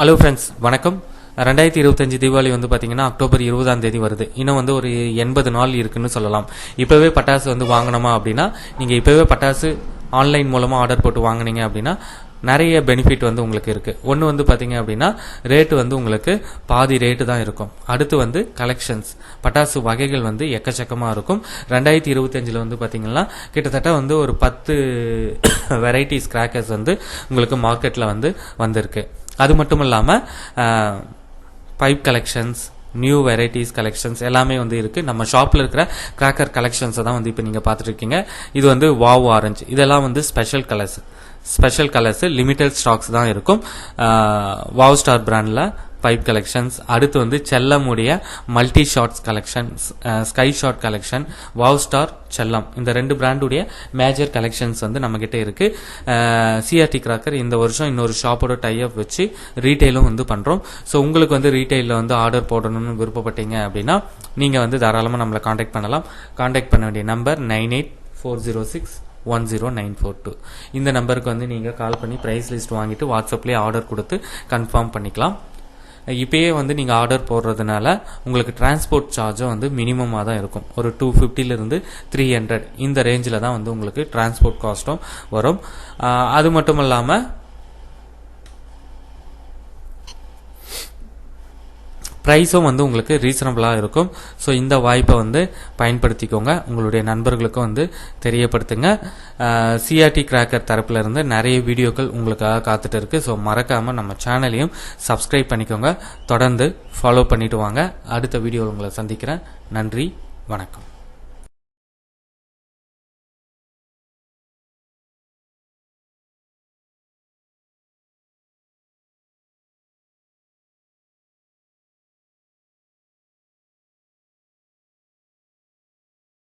Hello friends, வணக்கம். 2025 தீபாவளி வந்து பார்த்தீங்கன்னா அக்டோபர் 20ஆம் தேதி வருது. இன்னும் வந்து ஒரு 80 நாள் இருக்குன்னு சொல்லலாம். இப்போவே பட்டாசு வந்து வாங்கணுமா அப்படின்னா, நீங்கள் இப்போவே பட்டாசு ஆன்லைன் மூலமாக ஆர்டர் போட்டு வாங்கினீங்க அப்படின்னா நிறைய பெனிஃபிட் வந்து உங்களுக்கு இருக்குது. ஒன்று வந்து பார்த்தீங்க அப்படின்னா ரேட்டு வந்து உங்களுக்கு பாதி ரேட்டு தான் இருக்கும். அடுத்து வந்து கலெக்ஷன்ஸ், பட்டாசு வகைகள் வந்து எக்கச்சக்கமாக இருக்கும். 2025 வந்து பார்த்தீங்கன்னா கிட்டத்தட்ட வந்து ஒரு 10 வெரைட்டிஸ் கிராக்கர்ஸ் வந்து உங்களுக்கு மார்க்கெட்டில் வந்து வந்திருக்கு. அது மட்டும் இல்லாமல் pipe collections, new varieties collections எல்லாமே வந்து இருக்கு. நம்ம ஷாப்ல இருக்கிற கிராக்கர் கலெக்ஷன்ஸை தான் வந்து இப்போ நீங்க பார்த்துட்டு இருக்கீங்க. இது வந்து வாவ் ஆரஞ்சு, இதெல்லாம் வந்து ஸ்பெஷல் கலர்ஸ் லிமிடெட் ஸ்டாக்ஸ் தான் இருக்கும். வாவ் ஸ்டார் பிராண்ட்ல பைப் கலெக்ஷன்ஸ், அடுத்து வந்து செல்லமுடைய multi shots collections, sky shot collection, wow star, Chellam, இந்த 2 பிராண்டுடைய மேஜர் கலெக்ஷன்ஸ் வந்து நம்ம கிட்ட இருக்கு. சிஆர்டி கிராக்கர் இந்த வருஷம் இன்னொரு ஷாப்போட டைப் வச்சு ரீட்டைலும் வந்து பண்றோம். ஸோ உங்களுக்கு வந்து ரீட்டைல வந்து ஆர்டர் போடணும்னு விருப்பப்பட்டீங்க அப்படின்னா நீங்க வந்து தாராளமாக நம்மளை காண்டாக்ட் பண்ணலாம். காண்டாக்ட் பண்ண வேண்டிய நம்பர் 9840610942. இந்த நம்பருக்கு வந்து நீங்க கால் பண்ணி பிரைஸ் லிஸ்ட் வாங்கிட்டு வாட்ஸ்அப்லேயே ஆர்டர் கொடுத்து கன்ஃபார்ம் பண்ணிக்கலாம். இப்பயே வந்து நீங்கள் ஆர்டர் போடுறதுனால உங்களுக்கு டிரான்ஸ்போர்ட் சார்ஜும் வந்து மினிமமாக தான் இருக்கும். ஒரு 250 300 இந்த ரேஞ்சில் தான் வந்து உங்களுக்கு டிரான்ஸ்போர்ட் காஸ்ட்டும் வரும். அது மட்டும் இல்லாமல் ப்ரைஸும் வந்து உங்களுக்கு ரீசனபிளாக இருக்கும். ஸோ இந்த வாய்ப்பை வந்து பயன்படுத்திக்கோங்க, உங்களுடைய நண்பர்களுக்கும் வந்து தெரியப்படுத்துங்க. சிஆர்டி கிராக்கர் தரப்புல இருந்து நிறைய வீடியோக்கள் உங்களுக்காக காத்துட்டு இருக்கு. ஸோ மறக்காமல் நம்ம சேனலையும் சப்ஸ்கிரைப் பண்ணிக்கோங்க, தொடர்ந்து ஃபாலோ பண்ணிட்டு வாங்க. அடுத்த வீடியோவில் உங்களை சந்திக்கிறேன். நன்றி, வணக்கம்.